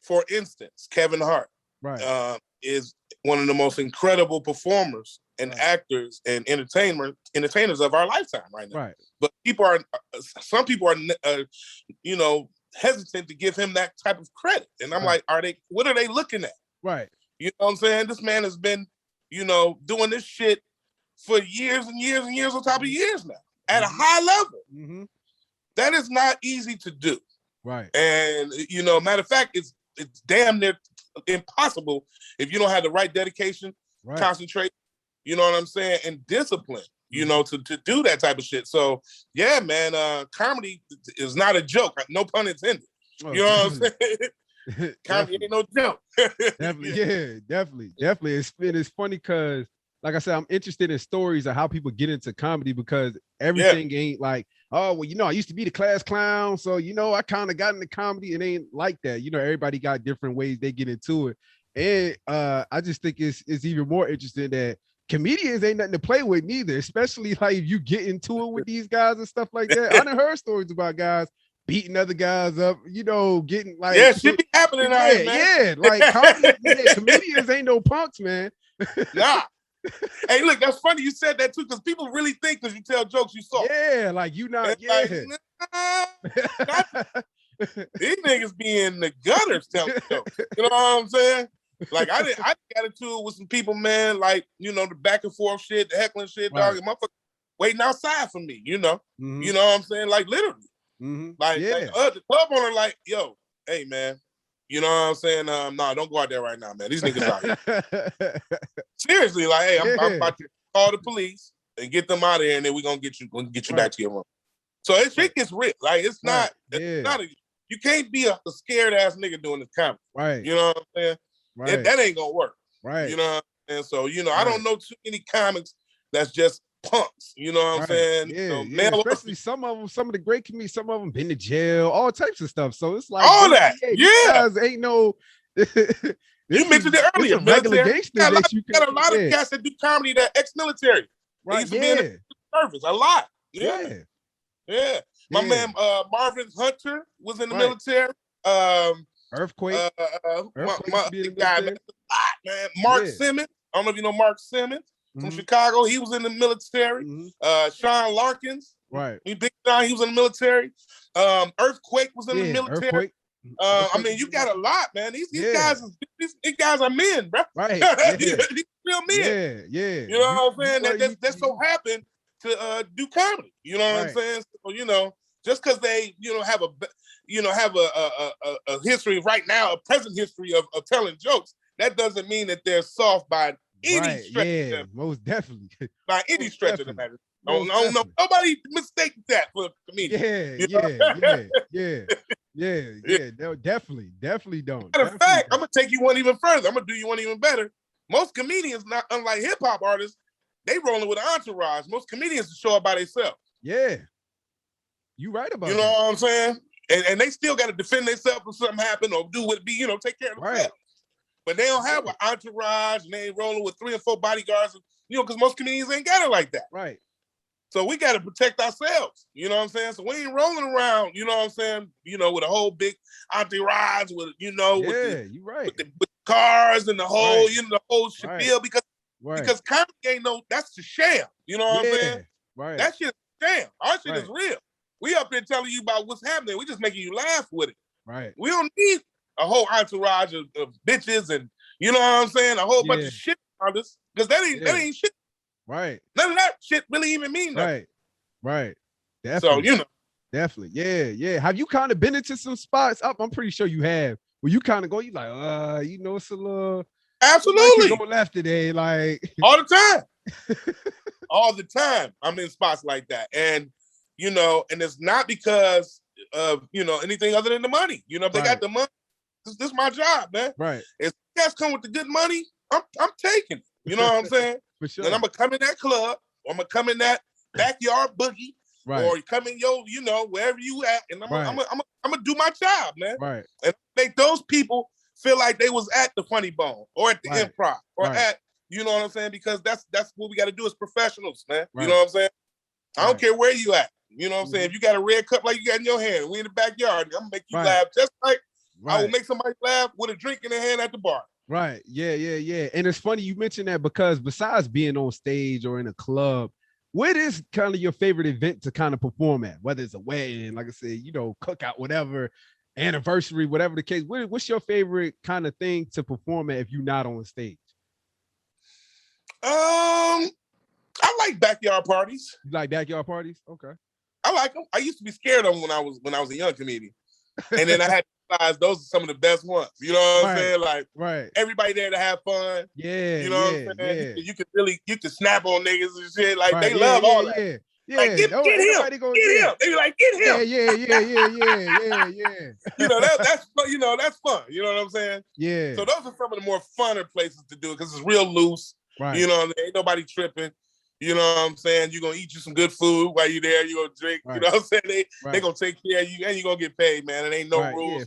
B: for instance, Kevin Hart is one of the most incredible performers and actors and entertainers of our lifetime right now. Right. But some people are, you know, hesitant to give him that type of credit. And I'm like, what are they looking at? Right. You know what I'm saying? This man has been, you know, doing this shit for years and years and years on top of years now at a high level. Mm-hmm. That is not easy to do. Right. And, you know, matter of fact, it's damn near impossible if you don't have the right dedication, concentration, you know what I'm saying, and discipline, you know, to do that type of shit. So, yeah, man, comedy is not a joke. No pun intended. You know what I'm saying? Comedy ain't no joke.
A: Definitely. It's funny because, like I said, I'm interested in stories of how people get into comedy because everything ain't like, oh, well, you know, I used to be the class clown. So, you know, I kind of got into comedy. It ain't like that. You know, everybody got different ways they get into it. And I just think it's even more interesting that comedians ain't nothing to play with neither, especially like if you get into it with these guys and stuff like that. I done heard stories about guys beating other guys up, you know, getting like.
B: Yeah, shit be happening out here, man.
A: Yeah, like comedians ain't no punks, man.
B: Nah. Hey, look, that's funny you said that too, because people really think because you tell jokes you saw.
A: Yeah, like you not.
B: Like, these niggas be in the gutters telling jokes. You know what I'm saying? Like I got into it with some people, man. Like, you know, the back and forth shit, the heckling shit, dog. And motherfucker waiting outside for me. You know, you know what I'm saying? Like literally, like the club owner, like, yo, hey man. You know what I'm saying? Nah, don't go out there right now, man. These niggas out here. Seriously, like, hey, I'm about to call the police and get them out of here, and then we're gonna get you back to your room. So shit gets real. Like, it's not you can't be a scared ass nigga doing this comedy. Right. You know what I'm saying? Right. That ain't gonna work. Right. You know what I'm saying? So, you know, I don't know too many comics that's just punks. You know what I'm saying?
A: Yeah, you know, especially some of the great comedians, some of them been to jail, all types of stuff. So it's like
B: all that.
A: Guys ain't no.
B: You mentioned it earlier.
A: Regular gangster that you
B: got a lot of cats that do comedy that ex-military. Right. They used to be in the service a lot. Yeah. My man Marvin Hunter was in the military.
A: Earthquake.
B: My
A: Earthquake used to be in
B: other
A: the
B: guy, man,
A: military.
B: a lot, man. Mark
A: Yeah.
B: Simmons. I don't know if you know Mark Simmons from
A: Mhm.
B: Chicago. He was in the military.
A: Mhm.
B: Sean Larkins.
A: Right.
B: He big guy. He was in the military. Earthquake was in the
A: Yeah.
B: military.
A: Earthquake.
B: I
A: Earthquake
B: mean,
A: was
B: you
A: in the
B: got a
A: military.
B: lot, man. These
A: Yeah.
B: these guys are men, bro.
A: Right. Yeah.
B: These real men.
A: Yeah. Yeah.
B: You know what I'm saying?
A: Well,
B: That so happen to do comedy. You know what I'm
A: right.
B: saying? So, you know, just because they, have a history right now, a present history of telling jokes, that doesn't mean that they're soft by any
A: Right.
B: stretch.
A: Yeah. Most definitely.
B: By any
A: Most
B: stretch of the
A: definitely.
B: matter.
A: Most
B: I don't know.
A: definitely.
B: Nobody mistakes that for a comedian.
A: Yeah.
B: You know?
A: Yeah. Yeah. Yeah. Yeah. Yeah. No, definitely. Definitely don't.
B: Matter of
A: Definitely
B: fact, I'm
A: don't.
B: gonna take you one even further. I'm gonna do you one even better. Most comedians, not unlike hip hop artists, they rolling with an entourage. Most comedians show up by themselves.
A: Yeah. You right about
B: You know
A: that.
B: what I'm saying? And they still got to defend themselves if something happen or do what be, take care of themselves.
A: Right.
B: But they don't have an entourage and they ain't rolling with 3 or 4 bodyguards, because most comedians ain't got it like that.
A: Right.
B: So we got to protect ourselves. You know what I'm saying? So we ain't rolling around, you know what I'm saying? With a whole big entourage with,
A: Yeah, you right.
B: with the cars and the whole,
A: Right.
B: the whole spiel because
A: Right.
B: comedy ain't that's the sham. You know what I'm saying?
A: Right.
B: That shit is sham. Our shit
A: Right.
B: is real. We up there telling you about what's happening. We just making you laugh with it.
A: Right.
B: We don't need a whole entourage of bitches and you know what I'm saying, a whole bunch of shit around us because that ain't shit.
A: Right.
B: None of that shit really even mean nothing.
A: Right. Right. Definitely.
B: So
A: definitely. Yeah. Yeah. Have you kind of been into some spots? I'm pretty sure you have. Where you kind of go, you like, it's a little
B: absolutely
A: go left today, like
B: all the time. All the time. I'm in spots like that. And and it's not because of anything other than the money. If they got the money, this is my job, man.
A: Right.
B: If you guys come with the good money, I'm taking it. You know what I'm saying?
A: For sure.
B: And I'm gonna come in that club, or I'm gonna come in that backyard boogie, or you come in wherever you at, and I'm gonna do my job, man.
A: Right.
B: And make those people feel like they was at the Funny Bone or at the Improv or at, you know what I'm saying? Because that's what we got to do as professionals, man. You know what I'm saying? I don't care where you at. You know what I'm saying? If you got a red cup like you got in your hand, we in the backyard, I'm gonna make you laugh just like I will make somebody laugh with a drink in their hand at the bar.
A: Right. Yeah. And it's funny you mentioned that because besides being on stage or in a club, what is kind of your favorite event to kind of perform at? Whether it's a wedding, like I said, cookout, whatever, anniversary, whatever the case. What's your favorite kind of thing to perform at if you're not on stage?
B: I like backyard parties.
A: You like backyard parties? Okay.
B: I like them. I used to be scared of them when I was a young comedian. And then I had to realize those are some of the best ones. You know what I'm saying? Like everybody there to have fun.
A: Yeah.
B: You know what I'm saying?
A: Yeah.
B: You can snap on niggas and shit. Like they love all that.
A: Yeah.
B: Like, get him. Get him. They be like, get him.
A: Yeah.
B: That's fun. You know what I'm saying?
A: Yeah.
B: So those are some of the more funner places to do it because it's real loose.
A: Right.
B: You know, ain't nobody tripping. You know what I'm saying? You're gonna eat you some good food while you're there, you're gonna drink, you know what I'm saying? They gonna take care of you and you're gonna get paid, man. It ain't no rules,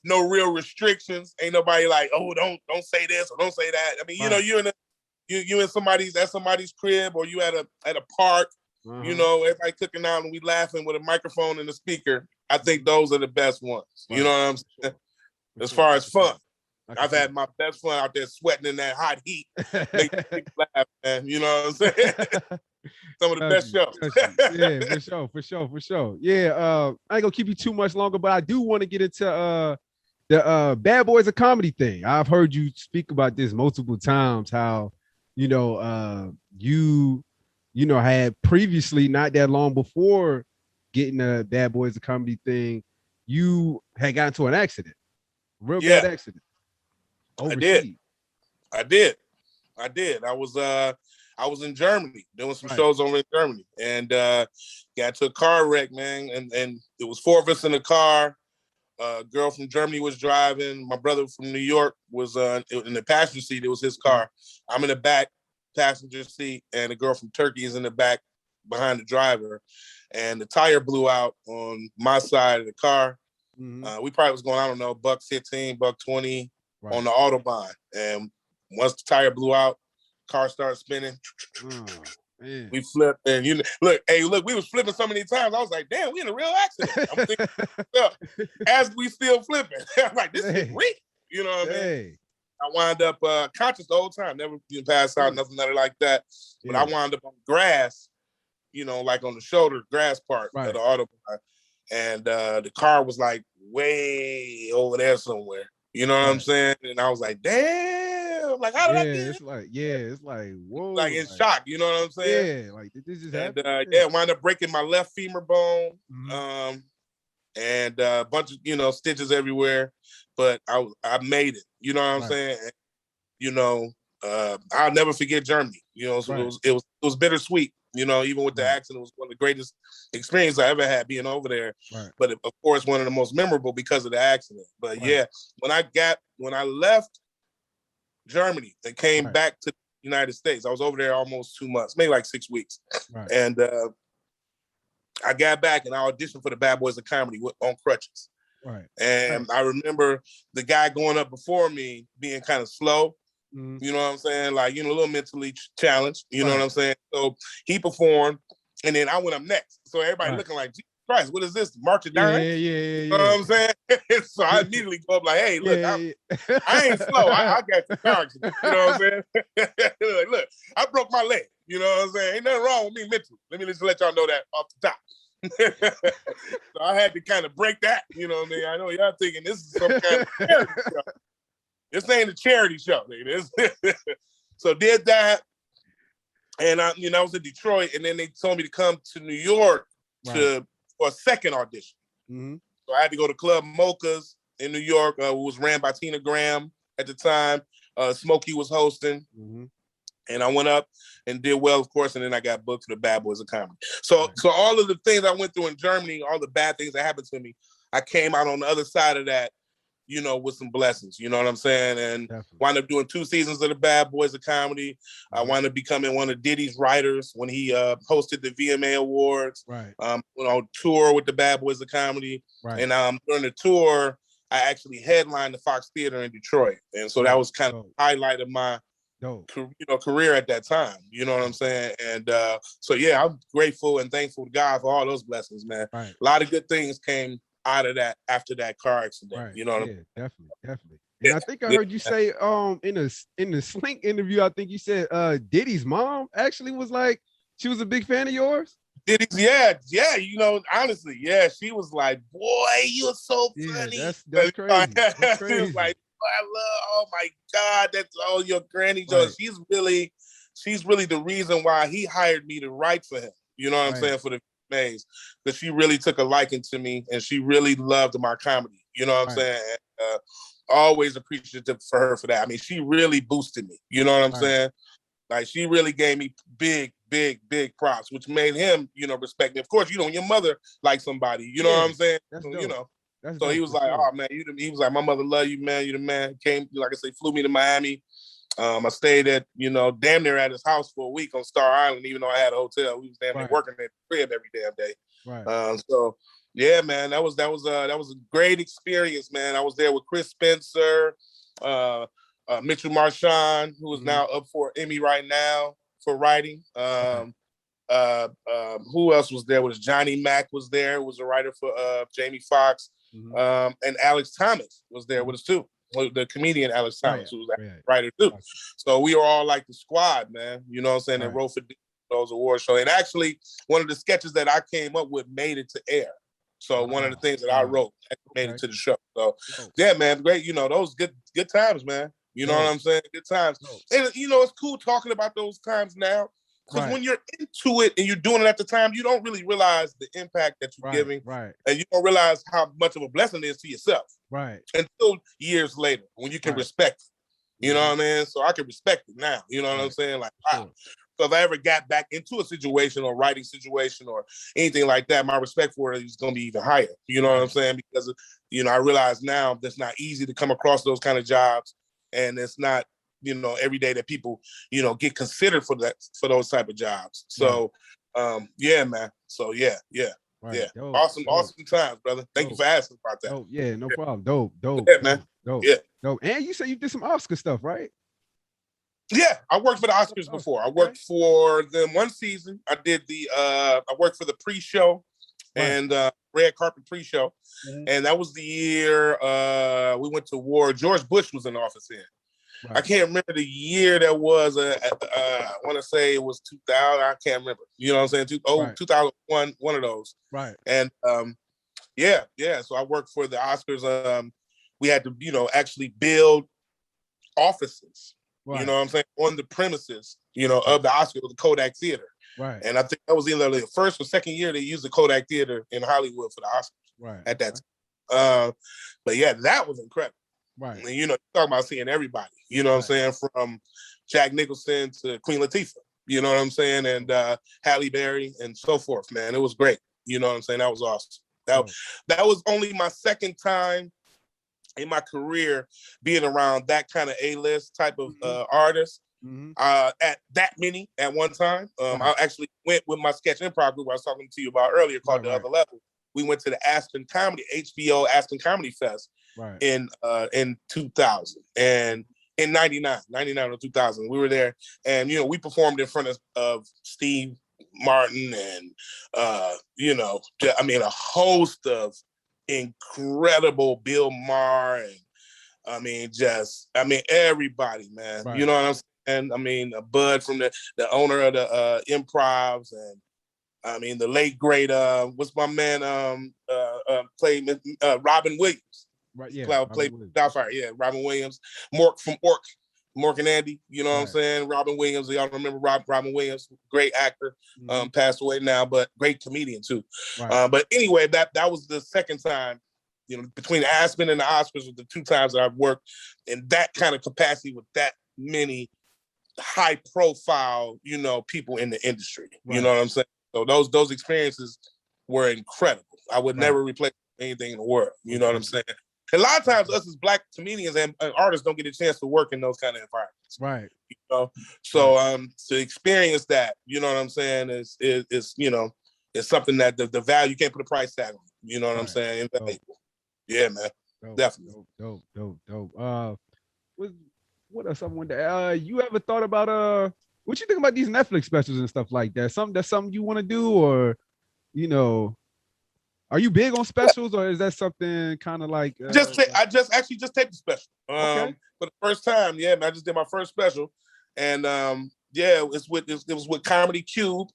B: no real restrictions. Ain't nobody like, oh, don't say this or don't say that. I mean, you in somebody's crib or you at a park, everybody cooking out and we laughing with a microphone and a speaker. I think those are the best ones. You know what I'm saying? As far as fun. I've had my best fun out there sweating in that hot heat. Make people laugh, man. You know what I'm saying? Some of the best shows.
A: Yeah, for sure. Yeah, I ain't gonna keep you too much longer, but I do want to get into the Bad Boys of Comedy thing. I've heard you speak about this multiple times, how you had previously, not that long before getting the Bad Boys of Comedy thing, you had gotten into an accident. Real bad accident. Overseas.
B: I did. I was in Germany doing some shows over in Germany and got into a car wreck, man. And it was 4 of us in the car. A girl from Germany was driving. My brother from New York was in the passenger seat. It was his car. I'm in the back passenger seat, and the girl from Turkey is in the back behind the driver. And the tire blew out on my side of the car. We probably was going, I don't know, $115, $120 on the Autobahn. And once the tire blew out, car started spinning.
A: Man.
B: We flipped, and look, we was flipping so many times. I was like, damn, we in a real accident. I'm thinking, as we still flipping. I'm like, this is real. You know what I mean? I wound up conscious the whole time, never been passed out, nothing like that. But I wound up on grass, like on the shoulder grass part of the auto, and the car was like way over there somewhere. You know what I'm saying? And I was like, damn, like how did I get
A: it's like whoa,
B: like in shock. You know what I'm saying?
A: Yeah, like did this just
B: and
A: happen?
B: wound up breaking my left femur bone, and a bunch of stitches everywhere. But I made it. You know what I'm saying? And, I'll never forget Germany. So it was bittersweet. Even with the accident, it was one of the greatest experiences I ever had being over there. But of course, one of the most memorable because of the accident. But when I left Germany and came back to the United States, I was over there almost 2 months, maybe like 6 weeks. And I got back and I auditioned for the Bad Boys of Comedy on crutches. And I remember the guy going up before me being kind of slow. You know what I'm saying? Like, a little mentally challenged. You know what I'm saying? So he performed, and then I went up next. So everybody looking like, Jesus Christ, what is this? March of Dimes? You know what I'm saying? So I immediately go up like, hey, look, I ain't slow. I got the character. You know what I'm saying? Like, look, I broke my leg. You know what I'm saying? Ain't nothing wrong with me mentally. Let me just let y'all know that off the top. So I had to kind of break that. You know what I mean? I know y'all thinking this is some kind of charity show. This ain't a charity show, nigga. So did that, and I was in Detroit, and then they told me to come to New York for a second audition. So I had to go to Club Mocha's in New York, who was ran by Tina Graham at the time. Smokey was hosting, and I went up and did well, of course, and then I got booked for the Bad Boys of Comedy. So all of the things I went through in Germany, all the bad things that happened to me, I came out on the other side of that, with some blessings, you know what I'm saying? And wound up doing 2 seasons of the Bad Boys of Comedy. I wound up becoming one of Diddy's writers when he hosted the VMA Awards. Went on tour with the Bad Boys of Comedy. And during the tour, I actually headlined the Fox Theater in Detroit. And so that was kind of the highlight of my career at that time. You know what I'm saying? And so, yeah, I'm grateful and thankful to God for all those blessings, man. A lot of good things came out of that after that car accident. You know what I mean?
A: Definitely. And I think I heard you say in the Slink interview, I think you said Diddy's mom actually was like, she was a big fan of yours.
B: Diddy's, honestly, she was like, boy, you're so funny.
A: That's crazy. That's crazy.
B: She was like, I love, oh my God, that's all your granny Joe. She's really the reason why he hired me to write for him. You know what I'm saying? For the Maze, because she really took a liking to me and she really loved my comedy. You know what I'm saying? And, always appreciative for her for that. I mean, she really boosted me. You know what I'm saying? Like, she really gave me big props, which made him, respect me. Of course, when your mother likes somebody, you know what I'm saying? So, so he was like, oh man, he was like, my mother love you, man. You the man. Came, like I say, flew me to Miami. I stayed at, damn near at his house for a week on Star Island, even though I had a hotel. We was damn near working at the crib every damn day. So yeah, man, that was a great experience, man. I was there with Chris Spencer, Mitchell Marchand, who is now up for Emmy right now for writing. Who else was there? Was Johnny Mack was there? Was a writer for Jamie Foxx, and Alex Thomas was there with us too. The comedian Alex Thomas, who was a writer too. So we were all like the squad, man. You know what I'm saying? And wrote for those award show. And actually, one of the sketches that I came up with made it to air. So one of the things that I wrote made it to the show. So yeah, man, great. Those good times, man. You know what I'm saying? Good times. And it's cool talking about those times now. Because when you're into it and you're doing it at the time, you don't really realize the impact that you're giving. And you don't realize how much of a blessing it is to yourself. Until years later, when you can respect it. You know what I mean? So I can respect it now. You know what I'm saying? Like, wow. So if I ever got back into a situation or writing situation or anything like that, my respect for it is going to be even higher. You know what I'm saying? Because, I realize now that's not easy to come across those kind of jobs. And it's not, every day that people, get considered for those type of jobs. So, yeah, man. So, yeah. Dope, awesome times, brother. Thank you for asking about that.
A: Yeah, no problem. Dope.
B: Yeah, man.
A: Dope.
B: Yeah.
A: Dope. And you said you did some Oscar stuff, right?
B: Yeah, I worked for the Oscars before. I worked for them one season. I did I worked for the pre-show and red carpet pre-show. And that was the year we went to war. George Bush was in office then. I can't remember the year that was. I want to say it was 2000. I can't remember. You know what I'm saying? 2001, one of those.
A: Right.
B: And yeah. So I worked for the Oscars. We had to, actually build offices. Right. You know what I'm saying? On the premises, of the Oscars, the Kodak Theater.
A: Right.
B: And I think that was either the first or second year they used the Kodak Theater in Hollywood for the Oscars at that time. But yeah, that was incredible.
A: Right.
B: And, talking about seeing everybody, what I'm saying? From Jack Nicholson to Queen Latifah, you know what I'm saying? And Halle Berry and so forth, man. It was great. You know what I'm saying? That was awesome. That was only my second time in my career being around that kind of A-list type of artist at that many at one time. I actually went with my sketch improv group I was talking to you about earlier called The Other Level. We went to the HBO Aspen Comedy Fest in 2000 and in 99 or 2000. We were there and, we performed in front of Steve Martin and, a host of incredible Bill Maher and everybody, man. Right. You know what I'm saying? Bud from the owner of the improvs and the late great what's my man played Robin Williams.
A: Right, yeah.
B: Played Doubtfire, yeah, Robin Williams. Mork from Mork and Andy, you know what I'm saying? Robin Williams, y'all remember Robin Williams, great actor, passed away now, but great comedian too. Right. But anyway, that was the second time, between Aspen and the Oscars was the two times that I've worked in that kind of capacity with that many high profile, people in the industry. Right. You know what I'm saying? So those experiences were incredible. I would never replace anything in the world. You know what I'm saying? A lot of times us as Black comedians and artists don't get a chance to work in those kind of environments.
A: Right.
B: So to experience that, you know what I'm saying, is it's something that the value, you can't put a price tag on. You know what I'm saying? Yeah, man. Definitely.
A: Dope. What else I wonder? You ever thought about what you think about these Netflix specials and stuff like that? Something you want to do, or are you big on specials, or is that something kind of like?
B: I just taped the special for the first time. Yeah, man, I just did my first special, and it was with Comedy Cube.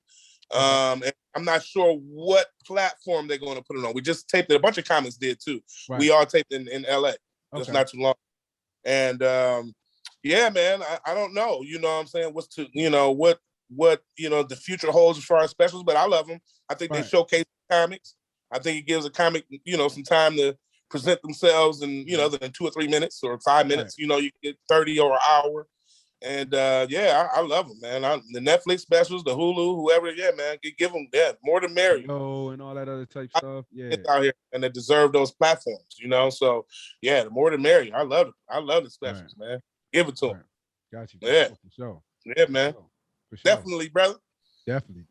B: And I'm not sure what platform they're going to put it on. We just taped it. A bunch of comics did too. Right. We all taped in LA. Just not too long. And yeah, man, I don't know. You know what I'm saying? What the future holds as far as specials, but I love them. I think they showcase comics. I think it gives a comic, some time to present themselves in, than 2 or 3 minutes or 5 minutes. You get 30 or an hour. And I love them, man. The Netflix specials, the Hulu, whoever, man, give them, more than merry.
A: And all that other type stuff,
B: It's out here, and they deserve those platforms, So, the more the merry. I love it. I love the specials, man. Give it to them.
A: Got you.
B: Yeah.
A: For sure.
B: Yeah, man. For sure. Definitely, brother.
A: Definitely.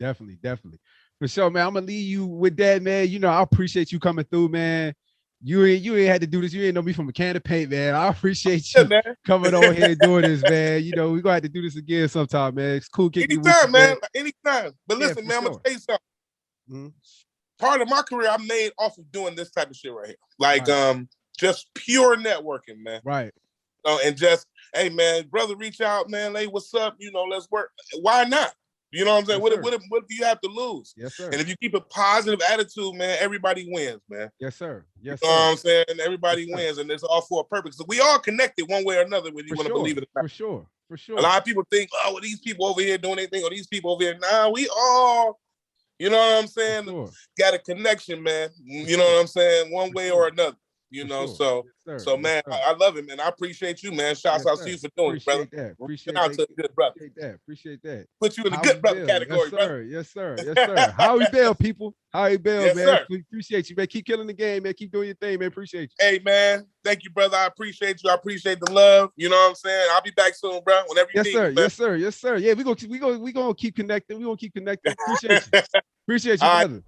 A: For sure, man. I'm gonna leave you with that, man. I appreciate you coming through, man. You ain't had to do this. You ain't know me from a can of paint, man. I appreciate you coming on here and doing this, man. We're gonna have to do this again sometime, man. It's cool kicking
B: anytime, man. Anytime. But listen, man, I'm gonna tell you something. Mm-hmm. Part of my career I made off of doing this type of shit right here. Like just pure networking, man.
A: Right.
B: And just, hey man, brother, reach out, man. Hey, what's up? Let's work. Why not? You know what I'm saying?
A: Yes,
B: what do you have to lose?
A: Yes, sir.
B: And if you keep a positive attitude, man, everybody wins, man.
A: Yes, sir.
B: You know what I'm saying? Everybody wins, and it's all for a purpose. So we all connected one way or another, whether you want to believe it or not.
A: For sure.
B: A lot of people think, well, these people over here doing anything, or these people over here. Nah, we all, you know what I'm saying? Got a connection, man. You know what I'm saying? One way or another. So man, I love it, man. I appreciate you, man. Shouts out to you for doing it, brother.
A: Appreciate
B: out to a good brother.
A: Appreciate that.
B: Put you in the good brother category, brother.
A: Yes, sir. Howie Bell, people. Howie Bell,
B: yes,
A: man.
B: Sir.
A: Appreciate you, man. Keep killing the game, man. Keep doing your thing, man. Appreciate you.
B: Hey, man. Thank you, brother. I appreciate you. I appreciate the love. You know what I'm saying? I'll be back soon, bro. Whenever you need me.
A: Yes, sir. Yeah, we gonna keep connecting. Appreciate you. Appreciate you, brother.